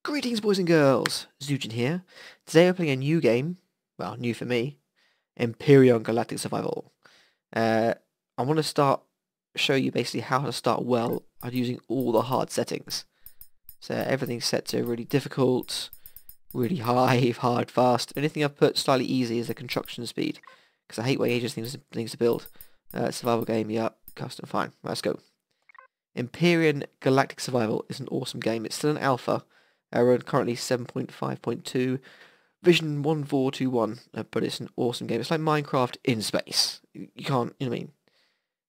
Greetings, boys and girls! Zujin here. Today we're playing a new game, well, new for me, Empyrion Galactic Survival. I want to show you basically how to start well on using all the hard settings. So everything's set to really difficult, really high, hard, fast. Anything I've put slightly easy is the construction speed, because I hate waiting ages things to build. Survival game, yeah, custom, fine. Let's go. Empyrion Galactic Survival is an awesome game. It's still an alpha. We're currently 7.5.2, Vision 1421, but it's an awesome game. It's like Minecraft in space. You can't, you know what I mean?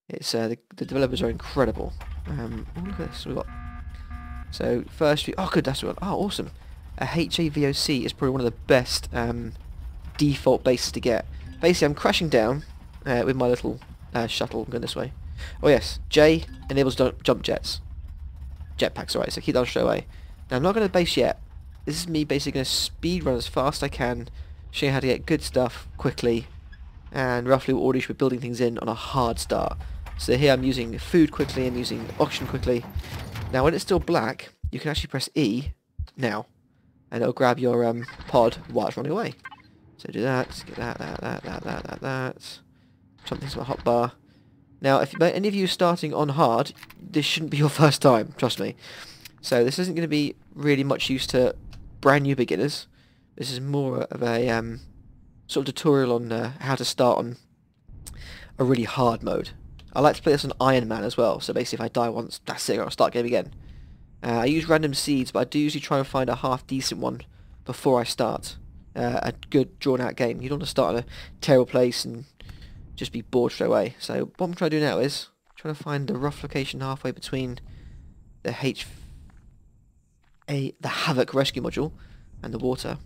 It's the developers are incredible. Oh, look at this. We've got so first. Oh, good. That's what. Oh, awesome. A HAVOC is probably one of the best default bases to get. Basically, I'm crashing down with my little shuttle going this way. Oh yes, J enables jump jets. Jetpacks, alright. So keep that straight away. Now, I'm not going to base yet. This is me basically going to speed run as fast as I can, show you how to get good stuff quickly, and roughly what order you should be building things in on a hard start. So here I'm using food quickly, I'm using oxygen quickly. Now when it's still black, you can actually press E now, and it'll grab your pod while it's running away. So do that, get that. Something's my hotbar. Now, if any of you are starting on hard, this shouldn't be your first time, trust me. So this isn't going to be really much use to brand new beginners. This is more of a sort of tutorial on how to start on a really hard mode. I like to play this on Iron Man as well, so basically if I die once, that's it, I'll start game again. I use random seeds, but I do usually try and find a half decent one before I start a good drawn out game. You don't want to start in a terrible place and just be bored straight away. So what I'm trying to do now is trying to find the rough location halfway between the the Havoc rescue module and the water.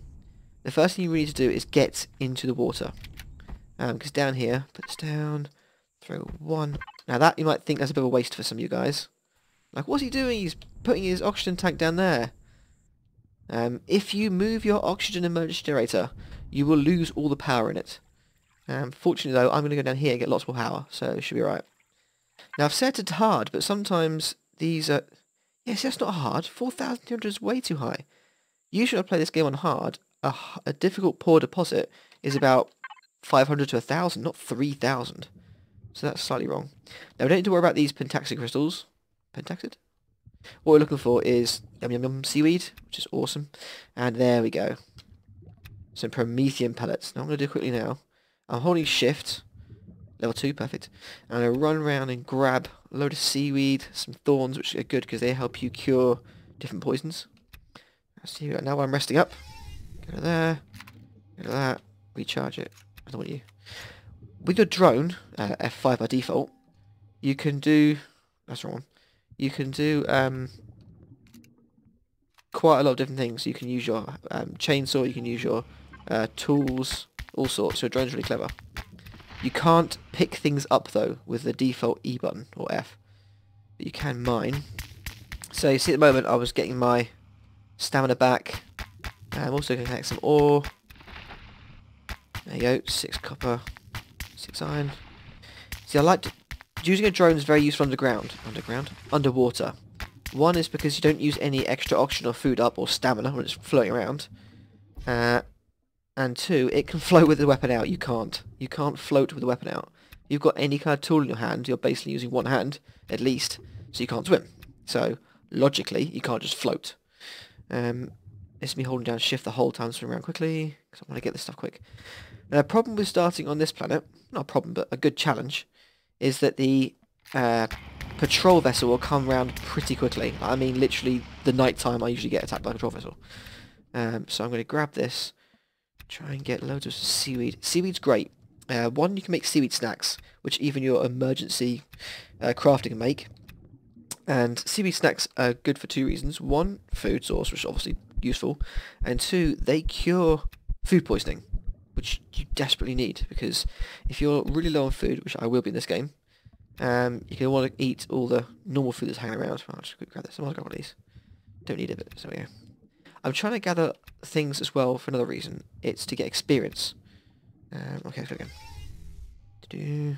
The first thing you really need to do is get into the water, because down here, put this down, throw one. Now that you might think that's a bit of a waste for some of you guys. Like, what's he doing? He's putting his oxygen tank down there. If you move your oxygen emergency generator, you will lose all the power in it. Fortunately though, I'm going to go down here and get lots more power, so it should be alright. Now I've set it hard, but sometimes these are... Yes, that's not hard. 4,200 is way too high. Usually I play this game on hard. A difficult poor deposit is about 500 to 1,000, not 3,000. So that's slightly wrong. Now we don't need to worry about these pentaxid crystals. Pentaxid? What we're looking for is yum yum yum seaweed, which is awesome. And there we go. Some Promethean pellets. Now I'm going to do it quickly now. I'm holding shift. Level 2, perfect. And I run around and grab a load of seaweed, some thorns, which are good because they help you cure different poisons. See, now I'm resting up. Go to there. Go to that. Recharge it. I don't want you. With your drone, F5 by default, you can do... That's wrong. You can do quite a lot of different things. You can use your chainsaw, you can use your tools, all sorts. Your drone's really clever. You can't pick things up though with the default E button or F, but you can mine. So you see at the moment I was getting my stamina back. I'm also going to collect some ore. There you go, 6 copper, 6 iron. See, I like using a drone is very useful underwater. One is because you don't use any extra oxygen or food up or stamina when it's floating around. And 2, it can float with the weapon out. You can't. You can't float with the weapon out. If you've got any kind of tool in your hand, you're basically using one hand, at least, so you can't swim. So, logically, you can't just float. It's me holding down shift the whole time, swimming around quickly, because I want to get this stuff quick. Now, a problem with starting on this planet, not a problem, but a good challenge, is that the patrol vessel will come around pretty quickly. I mean, literally, the night time I usually get attacked by a patrol vessel. So I'm going to grab this. Try and get loads of seaweed. Seaweed's great. One, you can make seaweed snacks, which even your emergency crafting can make. And seaweed snacks are good for 2 reasons. 1, food source, which is obviously useful. And 2, they cure food poisoning, which you desperately need. Because if you're really low on food, which I will be in this game, you're going to want to eat all the normal food that's hanging around. I'll just grab this. I'm going to grab one of these. Don't need it, but there we go. I'm trying to gather things as well for another reason. It's to get experience. Okay, let's go again.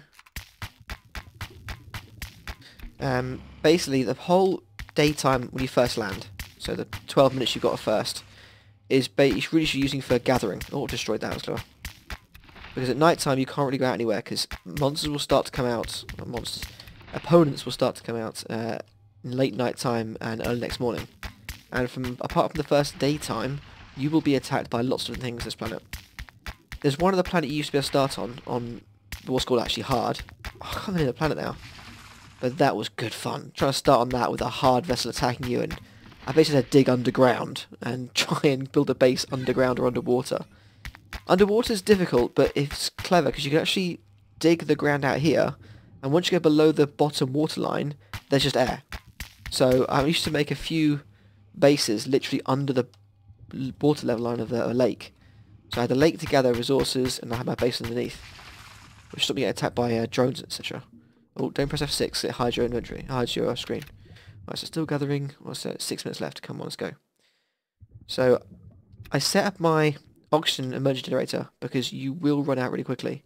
Basically, the whole daytime when you first land, so the 12 minutes you've got at first, is really should be using for gathering. Oh, destroyed that, was clever. Because at night time you can't really go out anywhere, because monsters will start to come out, not monsters, opponents will start to come out in late night time and early next morning. And apart from the first daytime, you will be attacked by lots of different things on this planet. There's one other planet you used to be able to start on what's called actually hard. Oh, I can't remember the planet now. But that was good fun. Trying to start on that with a hard vessel attacking you, and I basically had to dig underground and try and build a base underground or underwater. Underwater is difficult, but it's clever because you can actually dig the ground out here, and once you go below the bottom waterline, there's just air. So I used to make a few bases literally under the water level line of the lake. So I had the lake to gather resources, and I had my base underneath, which stopped me getting attacked by drones, etc. Oh, don't press F6, it hides your inventory, it hides your screen. Right, so still gathering, what's that, 6 minutes left, come on, let's go. So, I set up my oxygen emergency generator, because you will run out really quickly,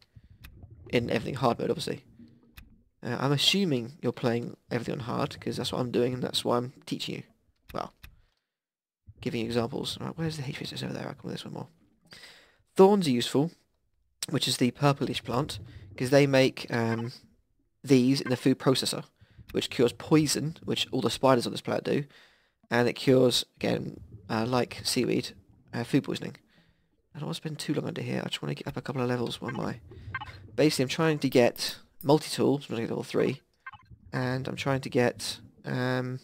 in everything hard mode, obviously. I'm assuming you're playing everything on hard, because that's what I'm doing, and that's why I'm teaching you. Well, giving you examples. Right, where's the HPS over there? I'll come with this one more. Thorns are useful, which is the purplish plant, because they make these in the food processor, which cures poison, which all the spiders on this planet do, and it cures, again, like seaweed, food poisoning. I don't want to spend too long under here, I just want to get up a couple of levels. What am I? Basically, I'm trying to get multi-tool, so I'm going to get level 3, and I'm trying to get cannon.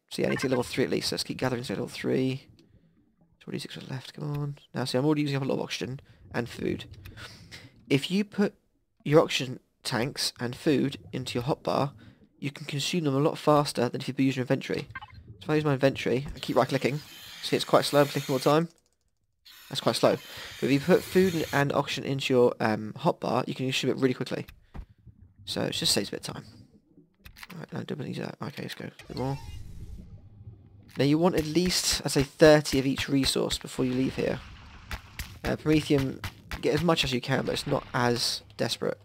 So yeah, I need to get level 3 at least, so let's keep gathering to level 3. 26 are left, come on. Now, see, I'm already using up a lot of oxygen and food. If you put your oxygen tanks and food into your hotbar, you can consume them a lot faster than if you use your inventory. So if I use my inventory, I keep right-clicking. See, it's quite slow, I'm clicking all the time. That's quite slow. But if you put food and oxygen into your hotbar, you can consume it really quickly. So it just saves a bit of time. Alright, no, don't need that. Okay, let's go. A bit more. Now you want at least, I'd say, 30 of each resource before you leave here. Promethium, get as much as you can, but it's not as desperate.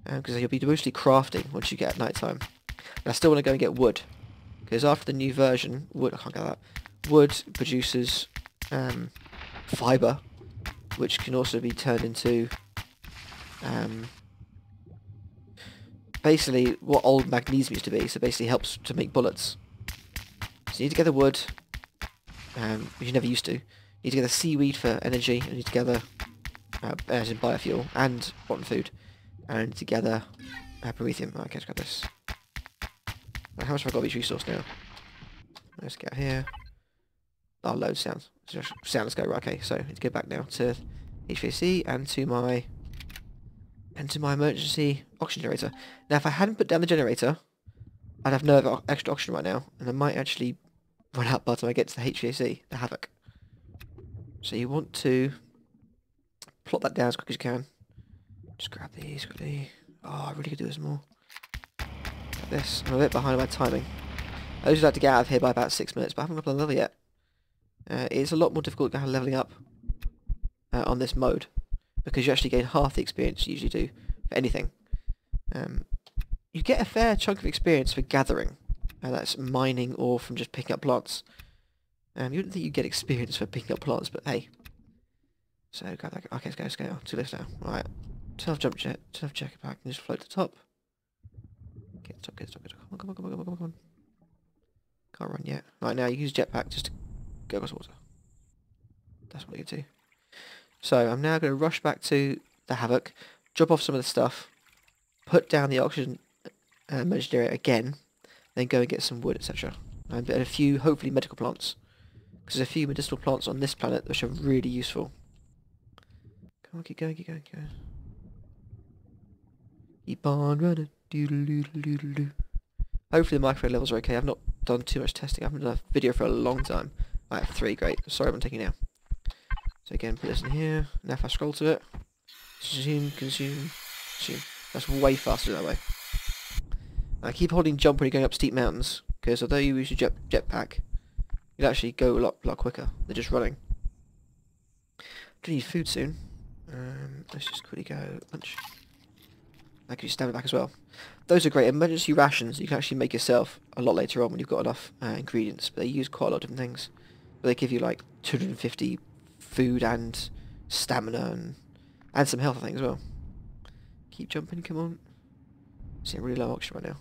Because you'll be mostly crafting once you get at night time. And I still want to go and get wood. Because after the new version, wood, I can't get that. Wood produces fibre, which can also be turned into basically what old magnesium used to be. So basically helps to make bullets. So you need to gather wood, which you never used to. You need to gather seaweed for energy, and you need to gather as in biofuel and rotten food. And together, promethium. Okay, let's grab this. Right, how much have I got of each resource now? Let's get out here. Oh, loads sounds. Sound, let's go. Right, okay, so I need to go back now to HVAC and to my emergency oxygen generator. Now, if I hadn't put down the generator, I'd have no extra oxygen right now, and I might actually run out by the time I get to the HVAC, the Havoc. So you want to plot that down as quick as you can. Just grab these quickly. Oh, I really could do this more. Like this. I'm a bit behind on my timing. I usually like to get out of here by about 6 minutes, but I haven't got a level yet. It's a lot more difficult to leveling up on this mode, because you actually gain half the experience you usually do for anything. You get a fair chunk of experience for gathering, that's mining or from just picking up plants. You wouldn't think you'd get experience for picking up plants, but hey. So, grab that. Okay, let's go. 2 lifts now. Right. Turn off jump jet, turn off jetpack, and just float to the top. Get to the top, Come on. Can't run yet. Right, now you use jetpack just to go across water. That's what you do. So, I'm now going to rush back to the Havoc, drop off some of the stuff, put down the oxygen emergency generator again, then go and get some wood, etc. And a few, hopefully, medical plants. Because there's a few medicinal plants on this planet which are really useful. Come on, keep going. Keep on running. Doodle-doodle-doodle-doo. Hopefully the microphone levels are okay. I've not done too much testing. I haven't done a video for a long time. I have 3, great. Sorry, I'm taking now. So again, put this in here. Now if I scroll to it, consume. That's way faster that way. I keep holding jump when you're going up steep mountains, because although you use your jetpack, you'll actually go a lot quicker than just running. Do need food soon. Let's just quickly go punch. That gives you stamina back as well. Those are great emergency rations you can actually make yourself a lot later on when you've got enough ingredients. But they use quite a lot of different things. But they give you like 250 food and stamina and some health, I think, as well. Keep jumping, come on. See, really low oxygen right now.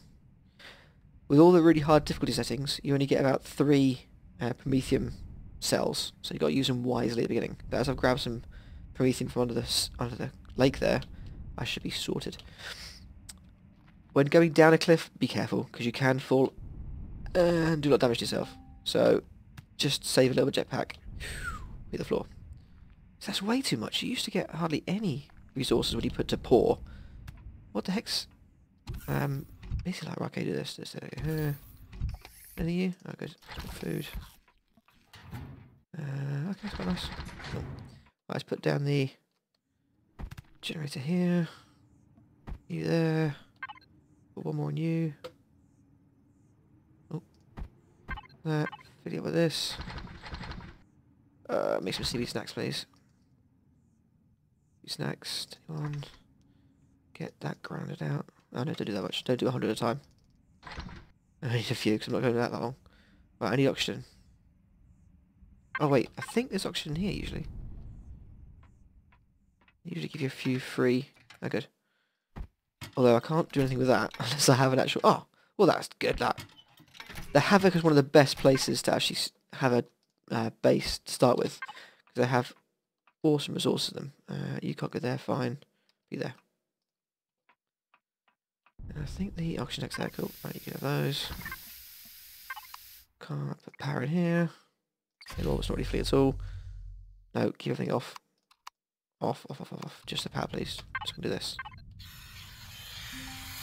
With all the really hard difficulty settings, you only get about 3 promethium cells, so you've got to use them wisely at the beginning. But as I've grabbed some promethium from under the lake there, I should be sorted. When going down a cliff, be careful, because you can fall and do not damage to yourself. So just save a little jetpack. Hit the floor. So that's way too much. You used to get hardly any resources when you put to poor. What the heck's... basically like, right, okay, do this. Any of you? Oh, good. Food. Okay, that's quite nice. Cool. Right, let's put down the generator here. You there. Put one more on you. Oh. That. Fill it up with this. Make some CB snacks, please. Snacks. Anyone? Get that grounded out. Oh no, don't do that much. Don't do 100 at a time. I need a few because I'm not going to that long. Right, I need oxygen. Oh wait, I think there's oxygen here usually. They usually give you a few free. Oh good. Although I can't do anything with that unless I have an actual... Oh, well that's good, that. The Havoc is one of the best places to actually have a base to start with. Because they have awesome resources in them. You can't go there, fine. Be there. And I think the oxygen tanks there, cool. Right, you can have those. Can't put power in here. Well, it's not really free at all. No, keep everything off. Off. Just the power, please. Just gonna do this.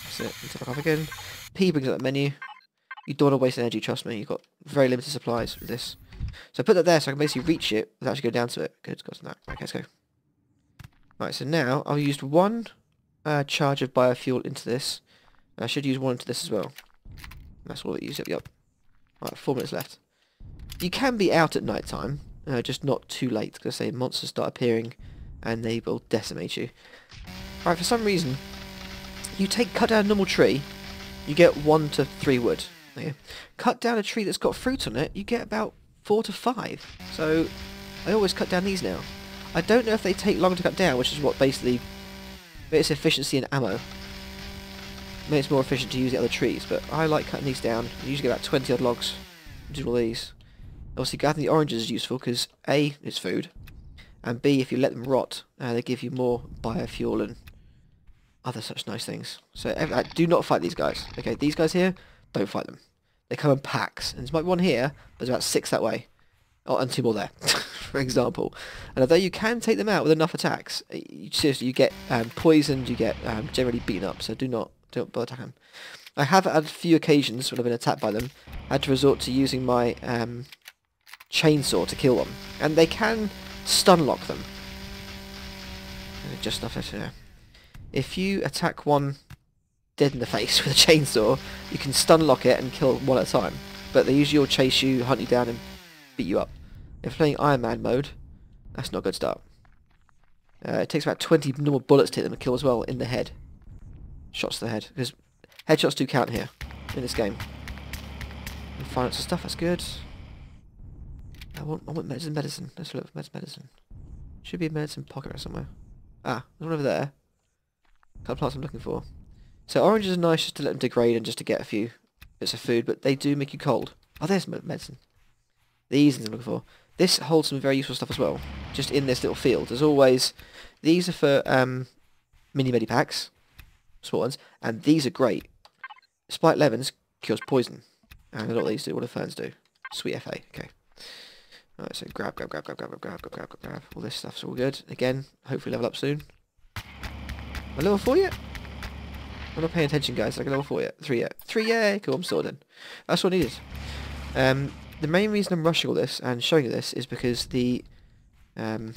That's it. And take off again. P brings up the menu. You don't want to waste energy, trust me. You've got very limited supplies with this. So I put that there so I can basically reach it without actually going down to it. Good, got that. Okay, let's go. Right, so now I've used one charge of biofuel into this. I should use one into this as well. That's all it used. Yep. Right, 4 minutes left. You can be out at night time, just not too late, because I say monsters start appearing and they will decimate you. Alright, for some reason, you cut down a normal tree, you get 1 to 3 wood. Okay. Cut down a tree that's got fruit on it, you get about 4 to 5. So I always cut down these now. I don't know if they take longer to cut down, which is what basically makes efficiency in ammo. Makes it more efficient to use the other trees, but I like cutting these down. You usually get about 20 odd logs to do all these. Obviously gathering the oranges is useful because A, it's food, and B, if you let them rot, they give you more biofuel and other such nice things. So do not fight these guys. Okay, these guys here, don't fight them. They come in packs, and there might be one here, but there's about 6 that way. Oh, and 2 more there, for example. And although you can take them out with enough attacks, seriously, you get poisoned, you get generally beaten up, so don't bother attacking them. I have had a few occasions when I've been attacked by them, had to resort to using my chainsaw to kill them. And they can stun lock them. Just enough to... If you attack one dead in the face with a chainsaw, you can stun lock it and kill one at a time. But they usually will chase you, hunt you down and beat you up. If playing Iron Man mode, that's not a good start. It takes about 20 normal bullets to hit them and kill as well in the head. Shots to the head. Because headshots do count here, in this game. And finance and stuff, that's good. I want medicine. Let's look for medicine. Should be a medicine pocket or somewhere. Ah, there's one over there. Couple plants I'm looking for. So oranges are nice just to let them degrade and just to get a few bits of food, but they do make you cold. Oh, there's medicine. These things I'm looking for. This holds some very useful stuff as well. Just in this little field. There's always... These are for mini medipacks. Small ones. And these are great. Spike Levens cures poison. And I know what these do. What do ferns do? Sweet FA. Okay. Alright, so grab. All this stuff's all good. Again, hopefully level up soon. Am I level 4 yet? I'm not paying attention, guys. Like a level 4 yet? 3 yet? 3, yay! Cool, I'm sorted. That's what I needed. The main reason I'm rushing all this and showing you this is because the... as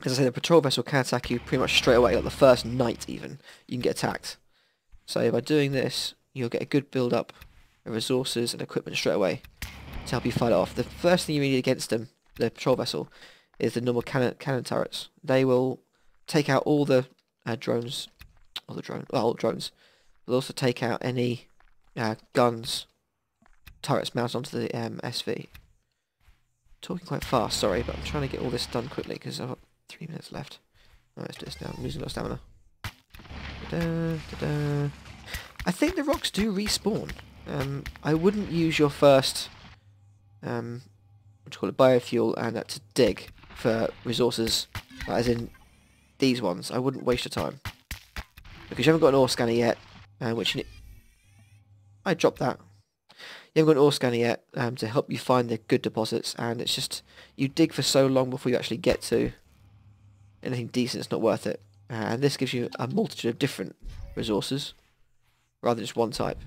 I say, the patrol vessel can attack you pretty much straight away, like the first night even. You can get attacked. So by doing this, you'll get a good build-up of resources and equipment straight away to help you fight it off. The first thing you need against them, the patrol vessel, is the normal cannon turrets. They will take out all the drones or all drones. We'll also take out any guns, turrets mounted onto the SV. Talking quite fast, sorry, but I'm trying to get all this done quickly because I've got 3 minutes left. Alright, let's do this now. I'm losing a lot of stamina. Da-da. I think the rocks do respawn. I wouldn't use your first, what do you call it, biofuel and to dig for resources, as in these ones. I wouldn't waste your time. Because you haven't got an ore scanner yet, which you need... I dropped that. You haven't got an ore scanner yet to help you find the good deposits, and it's just, you dig for so long before you actually get to anything decent. It's not worth it. And this gives you a multitude of different resources, rather than just one type.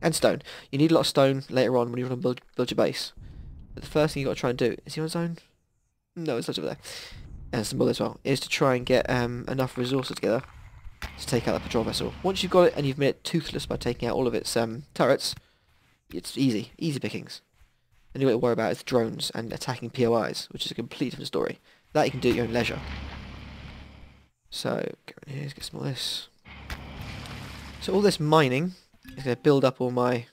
And stone. You need a lot of stone later on when you want to build your base. But the first thing you've got to try and do, is he on his own? No, it's not over there. And some more as well, is to try and get enough resources together to take out the patrol vessel. Once you've got it and you've made it toothless by taking out all of its turrets, it's easy pickings. The only way to worry about is drones and attacking POIs, which is a completely different story. That you can do at your own leisure. So, go in here, let's get some of this. So all this mining is going to build up all my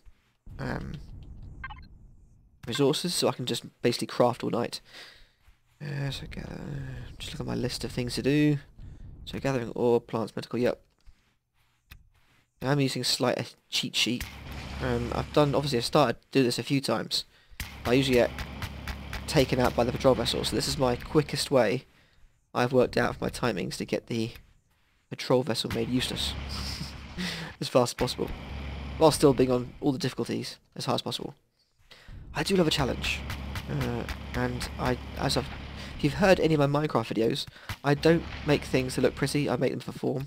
resources, so I can just basically craft all night. So just look at my list of things to do. So gathering ore, plants, medical, yep. I'm using a slight cheat sheet. Obviously I've started to do this a few times. I usually get taken out by the patrol vessel, so this is my quickest way I've worked out for my timings to get the patrol vessel made useless as fast as possible, while still being on all the difficulties as hard as possible. I do love a challenge, and if you've heard any of my Minecraft videos, I don't make things to look pretty, I make them for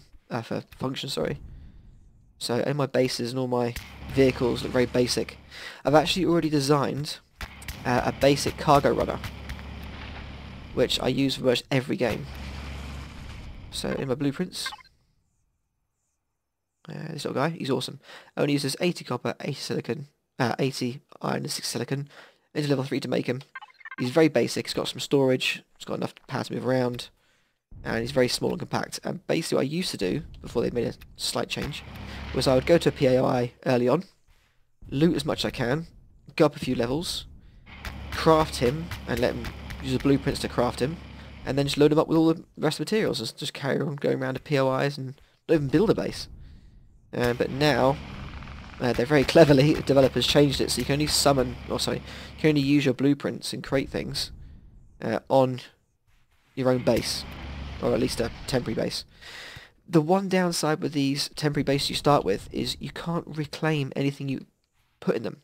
function, sorry. So in my bases and all my vehicles look very basic. I've actually already designed a basic cargo runner, which I use for most every game. So in my blueprints, this little guy, he's awesome. Only uses 80 copper, 80 silicon, 80 iron and 6 silicon into level 3 to make him. He's very basic, he's got some storage, he's got enough power to move around, and he's very small and compact. And basically what I used to do, before they made a slight change, was I would go to a PAI early on, loot as much as I can, go up a few levels, craft him, and let him use the blueprints to craft him, and then just load him up with all the rest of the materials, and just carry on going around to POIs and not even build a base. But now, they're very cleverly, developers changed it, so you can only you can only use your blueprints and create things on your own base, or at least a temporary base. The one downside with these temporary bases you start with is you can't reclaim anything you put in them.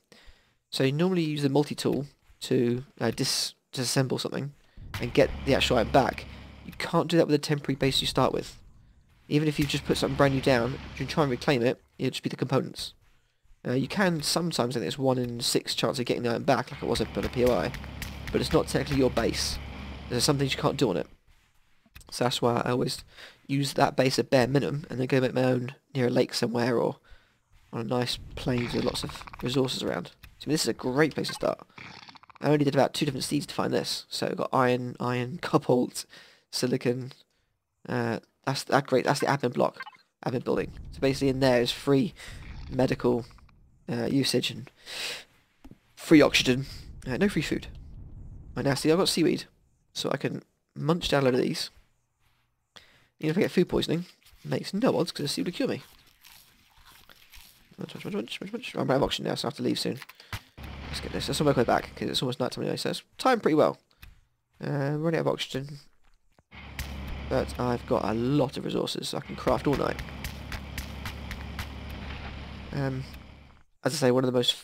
So you normally use the multi-tool to disassemble something and get the actual item back. You can't do that with a temporary base you start with. Even if you just put something brand new down, you can try and reclaim it, it'll just be the components. You can sometimes, I think it's 1 in 6 chance of getting the item back, like it was on a POI, but it's not technically your base. There's some things you can't do on it. So that's why I always use that base at bare minimum, and then go make my own near a lake somewhere, or on a nice plain with lots of resources around. So I mean, this is a great place to start. I only did about 2 different seeds to find this. So I've got iron, cobalt, silicon. That's great. That's the admin block, admin building. So basically in there is free medical usage and free oxygen. No free food. Right, now see, I've got seaweed, so I can munch down a load of these. Even if I get food poisoning, it makes no odds because the seaweed will cure me. Munch. I'm out of oxygen now, so I have to leave soon. Let's get this. Let's work my way back because it's almost night time anyway, so it's timed pretty well. Running out of oxygen, but I've got a lot of resources, so I can craft all night. As I say, one of the most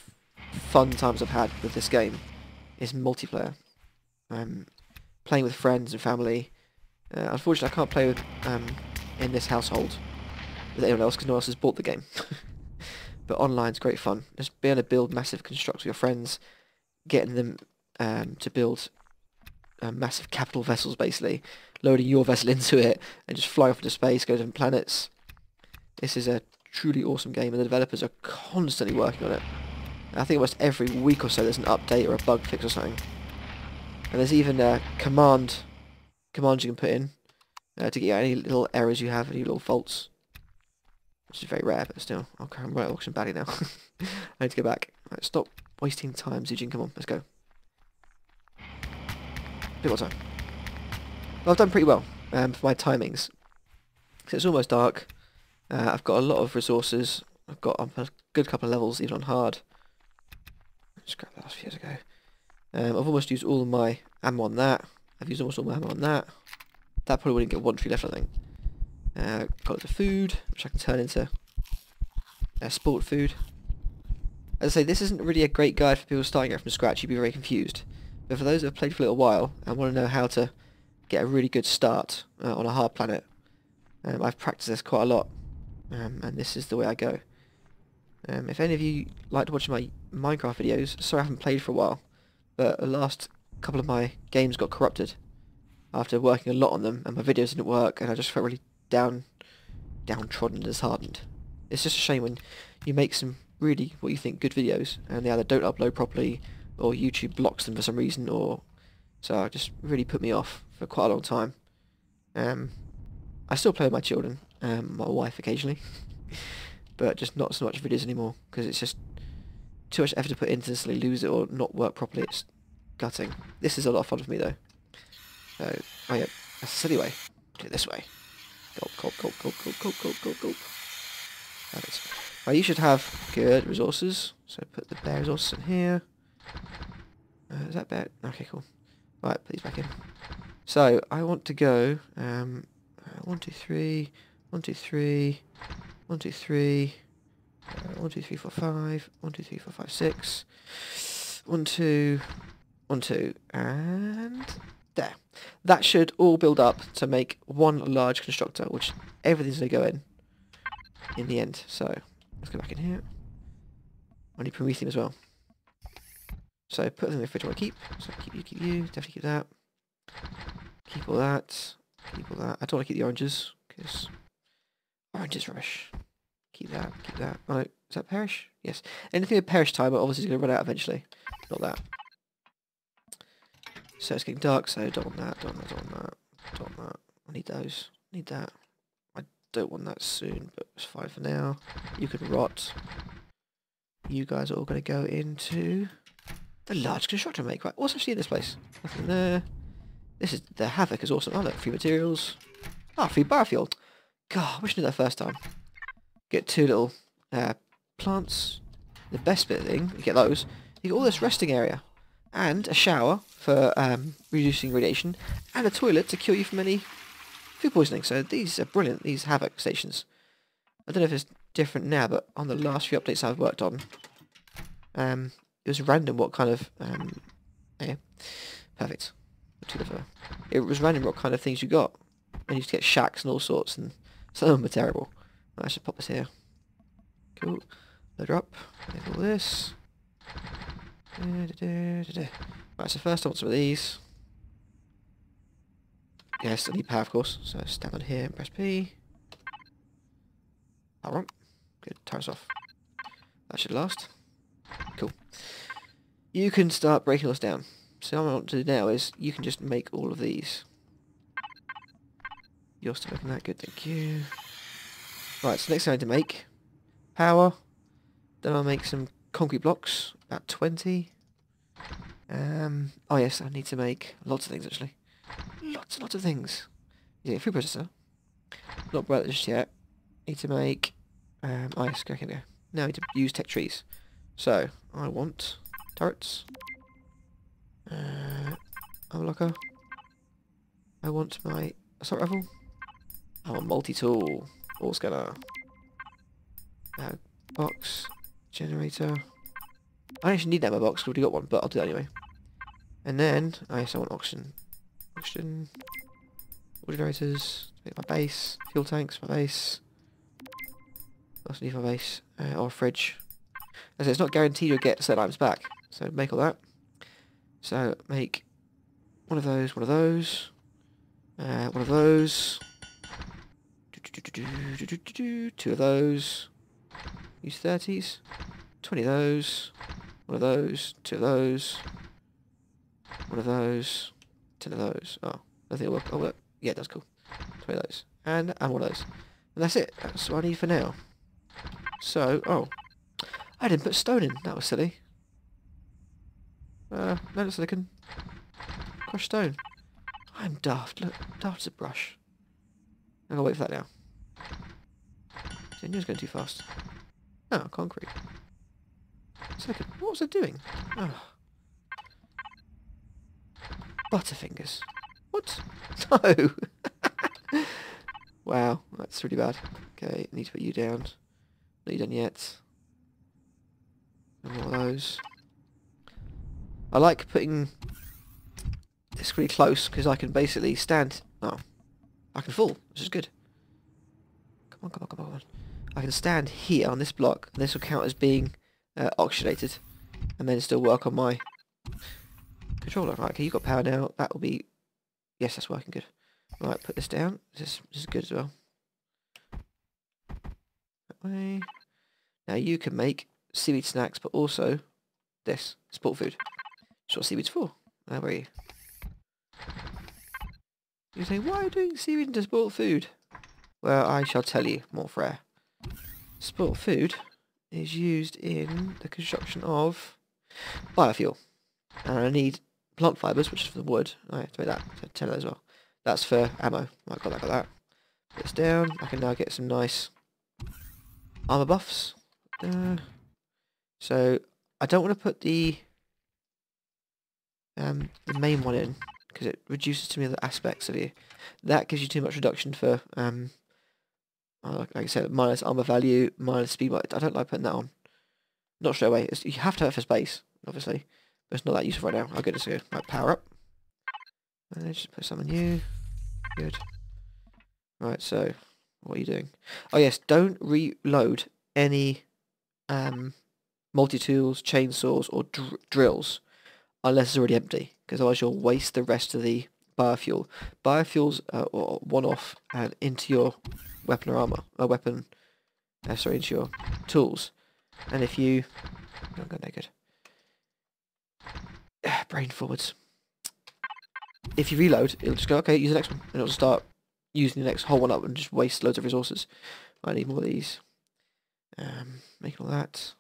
fun times I've had with this game is multiplayer. Playing with friends and family. Unfortunately, I can't play with in this household with anyone else because no one else has bought the game. But online's great fun. Just being able to build massive constructs with your friends, getting them to build massive capital vessels, basically, loading your vessel into it, and just flying off into space, go to different planets. This is a truly awesome game, and the developers are constantly working on it. I think almost every week or so there's an update or a bug fix or something. And there's even commands you can put in to get any little errors you have, any little faults. which is very rare, but still. Okay, I'm right auction badly now. I need to go back. Right, stop wasting time, Zujin. Come on, let's go. Bit more time. Well, I've done pretty well for my timings. So it's almost dark. I've got a lot of resources. I've got a good couple of levels, even on hard. Just grab that a few years ago. I've almost used all of my ammo on that. I've used almost all my ammo on that. That probably wouldn't get one tree left, I think. Got the food, which I can turn into sport food. As I say, this isn't really a great guide for people starting out from scratch. You'd be very confused. But for those that have played for a little while and want to know how to get a really good start on a hard planet, I've practiced this quite a lot, and this is the way I go. If any of you like to watch my Minecraft videos, sorry I haven't played for a while, but the last couple of my games got corrupted after working a lot on them, and my videos didn't work, and I just felt really downtrodden and disheartened. It's just a shame when you make some really, what you think, good videos, and they either don't upload properly, or YouTube blocks them for some reason, or... So it just really put me off for quite a long time. I still play with my children, my wife occasionally, but just not so much videos anymore, because it's just too much effort to put into to suddenly lose it or not work properly. It's gutting. This is a lot of fun for me though. So, oh yeah, that's a silly way. Do it this way. Gulp. Perfect. Right, you should have good resources, so put the bear resources in here. Is that bear? Okay, cool. Right, put these back in. So, I want to go, 1, 2, 3, 1, 2, 3, 1, 2, 3, 1, 2, 3, 4, 5, 1, 2, 3, 4, 5, 6, 1, 2, 1, 2, and there. That should all build up to make one large constructor, which everything's going to go in the end. So, let's go back in here. I need Prometheum as well. So, put them in the fridge I want to keep. So, keep you, definitely keep that. Keep all that. Keep all that. I don't want to keep the oranges, because orange is rubbish. Keep that, keep that. Oh, no, is that perish? Yes. Anything with perish timer obviously is going to run out eventually. Not that. So it's getting dark, so don't want that, don't want that, don't want that, don't want that. I need those. Need that. I don't want that soon, but it's fine for now. You can rot. You guys are all going to go into the large constructor make. Right, what's actually in this place? Nothing there. This is the Havoc is awesome. Oh look, free materials. Ah, free biofuel. God, I wish I knew that first time. Get 2 little plants. The best bit of thing, you get those. You get all this resting area. And a shower for reducing radiation. And a toilet to cure you from any food poisoning. So these are brilliant, these Havoc stations. I don't know if it's different now, but on the last few updates I've worked on, it was random what kind of... yeah, perfect. It was random what kind of things you got. And you used to get shacks and all sorts, and some of them were terrible. I should pop this here. Cool. Load her up. All this. Right, so first I want some of these. Yes, I need power, of course. So stand on here and press P. Power on. Good. Turn us off. That should last. Cool. You can start breaking this down. So what I want to do now is you can just make all of these. You're still making that. Good, thank you. Right, so next thing I need to make power. Then I'll make some concrete blocks, about 20. Oh yes, I need to make lots of things actually. Lots and lots of things. Yeah, food processor. Not brought that just yet. Need to make oh yes, okay, go. Now I need to use tech trees. So I want turrets. Unlocker. I want my assault rifle. I want multi-tool. All scanner. Box. Generator. I actually need that in my box, because I've already got one, but I'll do that anyway. And then, I want oxygen. Oxygen. Water generators. Make my base. Fuel tanks, my base. What else need for my base? Or a fridge. As I say, it's not guaranteed you'll get certain items back. So make all that. So make one of those, one of those. One of those. 2 of those. Use 30s. 20 of those. One of those. 2 of those. One of those. 10 of those. Oh, I think it'll work. Oh, work. Yeah, that's cool. 20 of those. And one of those. And that's it. That's what I need for now. So, oh, I didn't put stone in. That was silly. No silicon. Crushed stone. I'm daft. Look, daft as a brush. I'm gonna wait for that now. The engine's going too fast. Oh, concrete. Silicon. What was I doing? Oh. Butterfingers. What? No! Wow, that's really bad. Okay, need to put you down. Not you done yet. No more of those. I like putting this really close because I can basically stand. Oh, I can fall, which is good. Come on, come on, come on, come on. I can stand here on this block, and this will count as being oxygenated, and then still work on my controller. Right, okay, you've got power now. That will be. Yes, that's working good. Right, put this down. This is good as well. That way. Now you can make seaweed snacks, but also this sport food. That's what seaweed's for. Where are you? You say, why are you doing seaweed into sport food? Well, I shall tell you more fair. Sport food is used in the construction of biofuel. And I need plant fibres, which is for the wood. I have to make that, so 10 of those as well. That's for ammo. Right, got that. Put this down. I can now get some nice armour buffs. So I don't want to put the main one in because it reduces to me the aspects of you. That gives you too much reduction for like I said, minus armour value, minus speed. I don't like putting that on. Not straight away. You have to have it for space, obviously, but it's not that useful right now. I'll get this here. Right, power up. And then just put some on you. Good. Right, so what are you doing? Oh yes, don't reload any multi-tools, chainsaws, or drills unless it's already empty, because otherwise you'll waste the rest of the biofuel. Biofuels are one-off and into your weapon or armor, into your tools. And if you, don't go naked. Brain forwards. If you reload, it'll just go, okay, use the next one, and it'll just start using the next whole one up and just waste loads of resources. I need more of these. Making all that.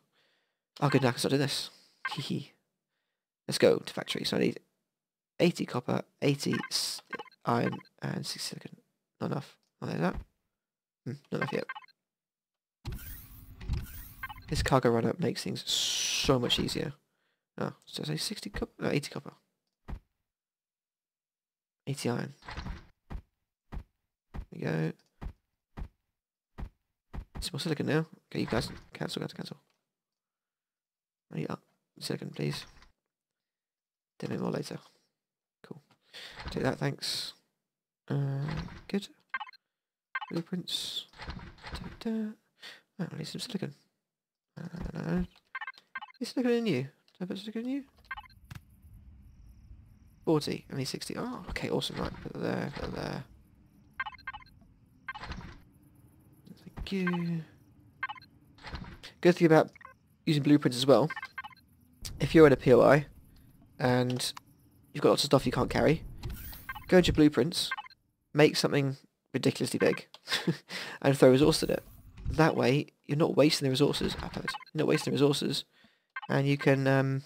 Oh, good, now I can start doing this. Hehe. Let's go to factory. So I need 80 copper, 80 iron, and 60 silicon. Not enough. Oh, there's that. Not enough yet. This cargo run-up makes things so much easier. Oh, so I say 60 copper? No, 80 copper. 80 iron. There we go. Some more silicon now. Okay, you guys cancel. I need silicon, please. Demo more later. Cool. Take that, thanks. Good. Blueprints. Oh, I need some silicon. Is silicon in you? Did I put silicon in you? 40. I need 60. Oh, okay, awesome. Right, put it there, put it there. Thank you. Good thing about using blueprints as well. If you're in a POI and you've got lots of stuff you can't carry, go into your blueprints, make something ridiculously big, and throw resources in it. That way, you're not wasting the resources. You're not wasting the resources, and you can, and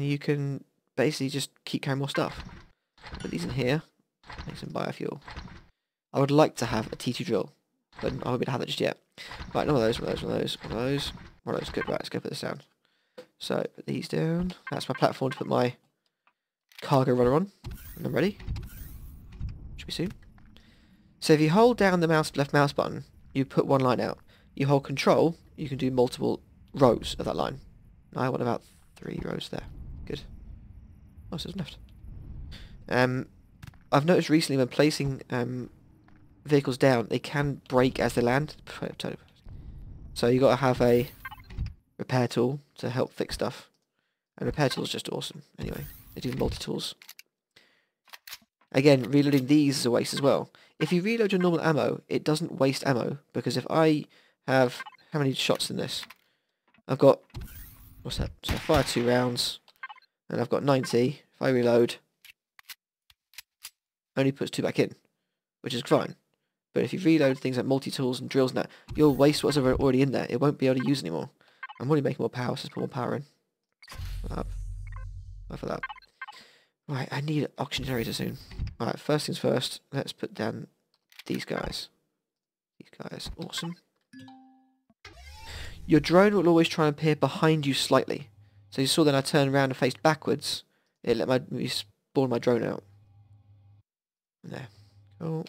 you can basically just keep carrying more stuff. Put these in here. Make some biofuel. I would like to have a T2 drill, but I won't be able to have that just yet. Right, one of those. Good. Right, let's go put this down. So, put these down. That's my platform to put my cargo runner on. And I'm ready. Should be soon. So if you hold down the left mouse button, you put one line out. You hold control, you can do multiple rows of that line. I want about 3 rows there. Good. Oh, so there's left. I've noticed recently when placing vehicles down, they can break as they land. So you got to have a repair tool to help fix stuff. And repair tools just awesome. Anyway, they do multi-tools. Again, reloading these is a waste as well. If you reload your normal ammo, it doesn't waste ammo, because if I have... How many shots in this? I've got... What's that? So I fire 2 rounds, and I've got 90. If I reload, only puts 2 back in, which is fine. But if you reload things like multi-tools and drills and that, you'll waste what's already in there. It won't be able to use anymore. I'm already making more power, so let's put more power in. Up. Up for that. Right, I need oxygen generators soon. Alright, first things first, let's put down these guys. These guys, awesome. Your drone will always try and appear behind you slightly. So you saw that I turned around and faced backwards, it let me spawn my drone out. There. Cool.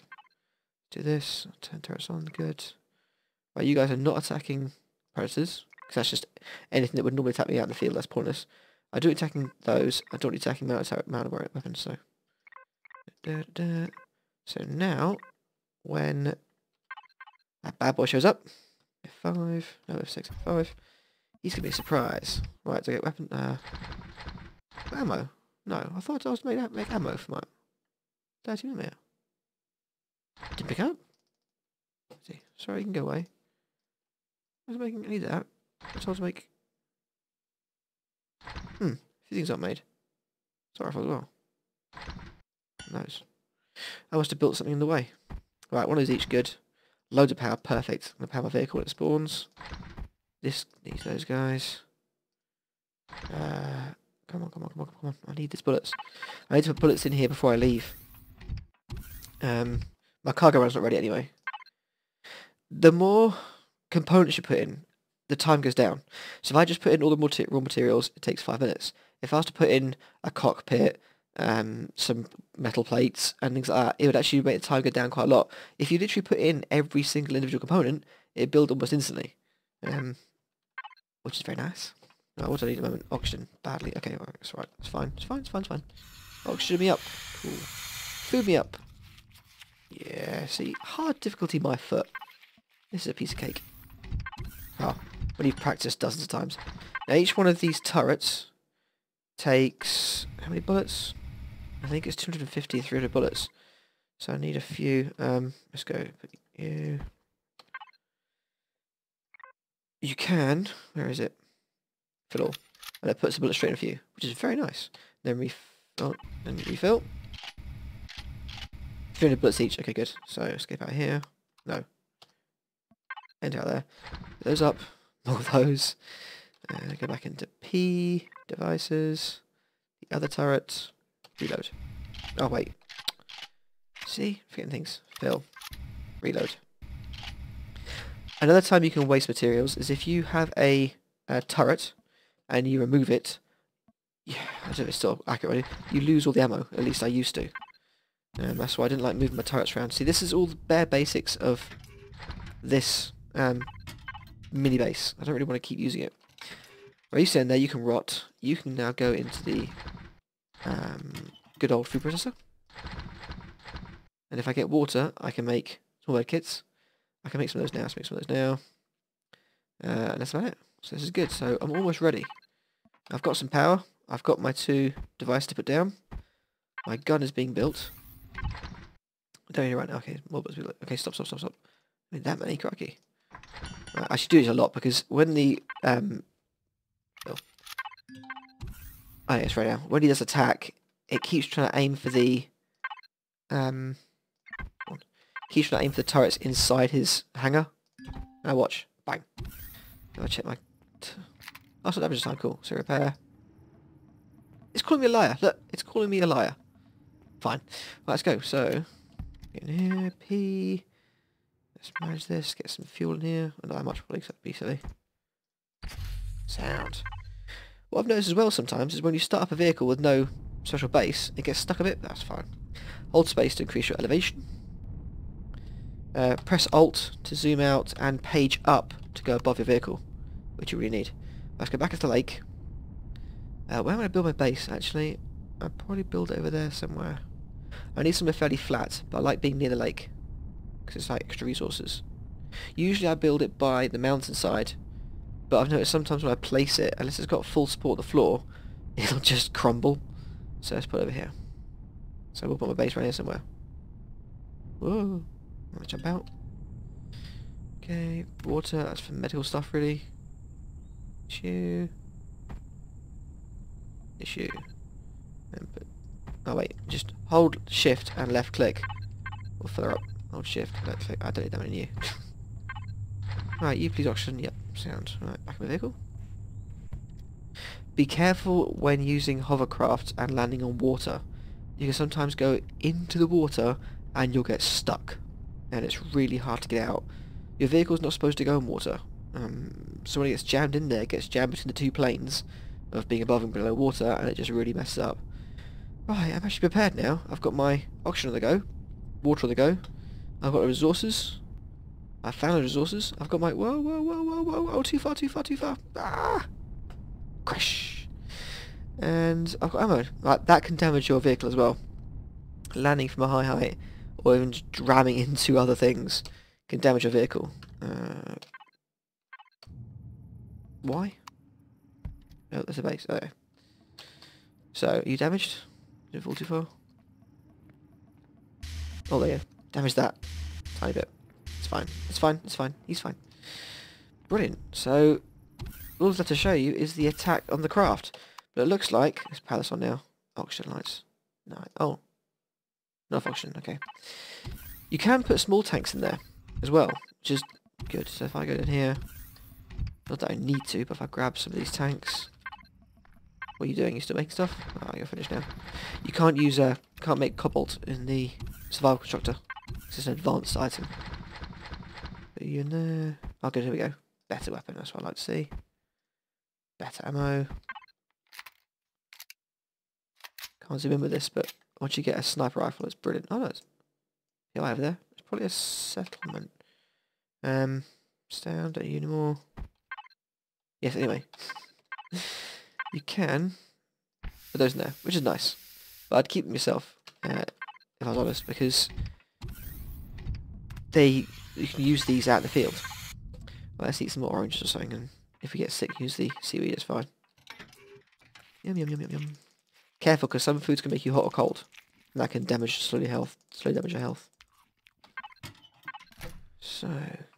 Do this. Turn turrets on. Good. Right, you guys are not attacking predators, because that's just anything that would normally attack me out in the field. That's pointless. I do attacking those. I don't attacking mounted weapons. So, so now, when that bad boy shows up, F5, no F6, F5, he's gonna be a surprise. Right, do I get weapon? Ammo. No, I thought I was make ammo for my 30mm. Didn't pick up. Let's see. Sorry, you can go away. I was making. I need that. I was told to make. A few things aren't made. Sorry for as well. Nice. I must have built something in the way. Right, one of these each good. Loads of power, perfect. I'm gonna power my vehicle when it spawns. This needs those guys. Come on, come on, come on, come on. I need these bullets. I need to put bullets in here before I leave. My cargo run's not ready anyway. The more components you put in, the time goes down. So if I just put in all the raw materials, it takes 5 minutes. If I was to put in a cockpit, some metal plates and things like that, it would actually make the time go down quite a lot. If you literally put in every single individual component, it'd build almost instantly. Which is very nice. Oh, what do I need at the moment? Oxygen. Badly. Okay, alright, it's right. It's fine. It's fine, it's fine, it's fine. Oxygen me up. Cool. Food me up. Yeah, see, hard difficulty my foot. This is a piece of cake. Oh, when you've practiced dozens of times. Now each one of these turrets takes, how many bullets? I think it's 250 or 300 bullets. So I need a few. Let's go. Put you. You can, where is it? Fill all. And it puts the bullet straight in a few, which is very nice. Then refill. 300 bullets each. Okay, good. So escape out of here. No. Enter out there. Put those up. More of those. Go back into P. Devices. The other turret. Reload. Oh, wait. See? Forgetting things. Fill. Reload. Another time you can waste materials is if you have a turret and you remove it. Yeah, I don't know if it's still accurate. You lose all the ammo. At least I used to. That's why I didn't like moving my turrets around. See, this is all the bare basics of this mini base. I don't really want to keep using it. Where you stand there, you can rot. You can now go into the good old food processor. And if I get water, I can make small med kits. I can make some of those now. So make some of those now. And that's about it. So this is good. So I'm almost ready. I've got some power. I've got my 2 devices to put down. My gun is being built. I don't need it right now. Okay, more bullets. Okay, stop. I mean, that many, cracky. Right, I should do this a lot because when the oh yeah, it's right now. When he does attack, it keeps trying to aim for the keeps trying to aim for the turrets inside his hangar. Now watch, bang. I'll check my. Oh, so damage time. Cool. So repair. It's calling me a liar. Look, it's calling me a liar. Fine. Right, let's go. So get in here. P. Let's manage this. Get some fuel in here. Not that much, probably, except be silly. Sound. What I've noticed as well sometimes is when you start up a vehicle with no special base, it gets stuck a bit. That's fine. Hold space to increase your elevation. Press Alt to zoom out and page up to go above your vehicle, which you really need. Let's go back into the lake. Where am I going to build my base, actually? I'll probably build it over there somewhere. I need somewhere fairly flat, but I like being near the lake, because it's like extra resources. Usually I build it by the mountainside, but I've noticed sometimes when I place it, unless it's got full support of the floor, it'll just crumble. So let's put it over here. So we'll put my base right here somewhere. Whoa. I'm going to jump out. Okay, water, that's for medical stuff really. Issue. And put, oh wait, just hold shift and left click. We'll fill her up. Hold shift. I don't need that many you. Right, you please oxygen. Yep, sound. Right, back in the vehicle. Be careful when using hovercraft and landing on water. You can sometimes go into the water and you'll get stuck. And it's really hard to get out. Your vehicle's not supposed to go in water. So when it gets jammed in there, it gets jammed between the two planes of being above and below water, and it just really messes up. Right, I'm actually prepared now. I've got my oxygen on the go, water on the go. I've got the resources. I found the resources. I've got my... Whoa, too far. Ah! Crash! And I've got ammo. Right, that can damage your vehicle as well. Landing from a high height, or even just ramming into other things, can damage your vehicle. Why? Oh, there's a base. Okay. So, are you damaged? Did it fall too far? Oh, there you go. Damage that. Tiny bit. It's fine. He's fine. Brilliant. So, all I've got to show you is the attack on the craft. But it looks like... Let's power this on now. Oxygen lights. No. Oh. Not oxygen. Okay. You can put small tanks in there as well, which is good. So if I go in here... Not that I need to, but if I grab some of these tanks... What are you doing? You still making stuff? Oh, you're finished now. You can't use can't make cobalt in the survival constructor. It's an advanced item. Put you in there. Oh good, here we go. Better weapon, that's what I like to see. Better ammo. Can't zoom in with this, but once you get a sniper rifle, it's brilliant. Oh no, it's PI over there. It's probably a settlement. Stay down, don't you anymore. Yes, anyway. You can put those in there, which is nice. But I'd keep them yourself, if I was honest, because you can use these out in the field. Well, let's eat some more oranges or something, and if we get sick, use the seaweed, it's fine. Yum. Careful, because some foods can make you hot or cold, and that can slowly damage your health. So,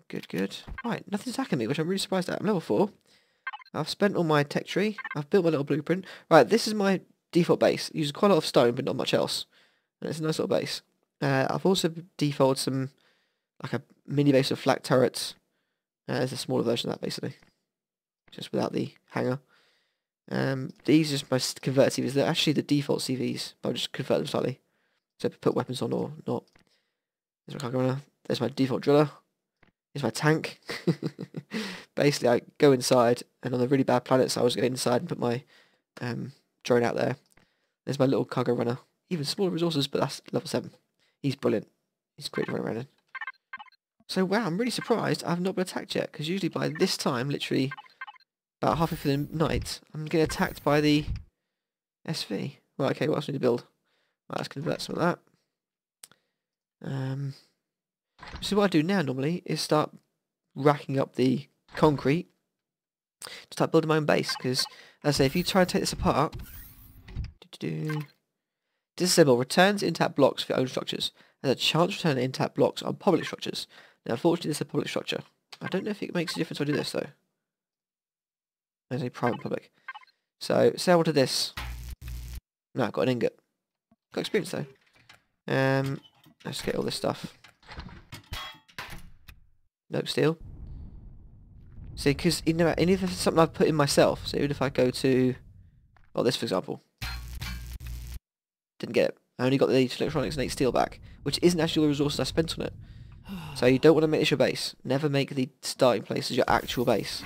good. Right, nothing's attacking me, which I'm really surprised at. I'm level 4. I've spent all my tech tree. I've built my little blueprint. Right, this is my default base. It uses quite a lot of stone, but not much else. And it's a nice little base. I've also defaulted some, like a mini base of flak turrets. There's a smaller version of that, basically. Just without the hangar. These are my converted CVs. They're actually the default CVs, but I'll just convert them slightly. So put weapons on or not. There's my cargo runner. There's my default driller. Here's my tank. Basically, I go inside, and on the really bad planets, I always go inside and put my drone out there. There's my little cargo runner. Even smaller resources, but that's level 7. He's brilliant. He's great to run around in. So, wow, I'm really surprised I've not been attacked yet, because usually by this time, literally about halfway through the night, I'm getting attacked by the SV. Right, okay, what else do we need to build? Right, let's convert some of that. So what I do now normally is start racking up the concrete to start building my own base, because as I say, if you try to take this apart, disassemble returns intact blocks for your own structures. There's a chance to return intact blocks on public structures. Now unfortunately this is a public structure. I don't know if it makes a difference when I do this though. There's a private public. So say I wanted this. No, I've got an ingot. Got experience though. Let's get all this stuff. No steel. See, because even if it's something I've put in myself, so even if I go to, well, this for example, didn't get it. I only got the 8 electronics and 8 steel back, which isn't actually all the resources I spent on it. So you don't want to make this your base. Never make the starting place as your actual base.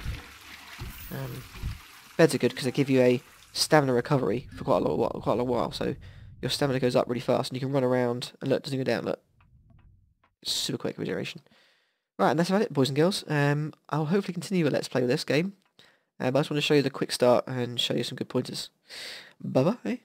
Beds are good because they give you a stamina recovery for quite a long while. So your stamina goes up really fast, and you can run around. And look, it doesn't go down. Look, it's super quick regeneration. Right, and that's about it, boys and girls. I'll hopefully continue a Let's Play with this game. But I just want to show you the quick start and show you some good pointers. Bye-bye.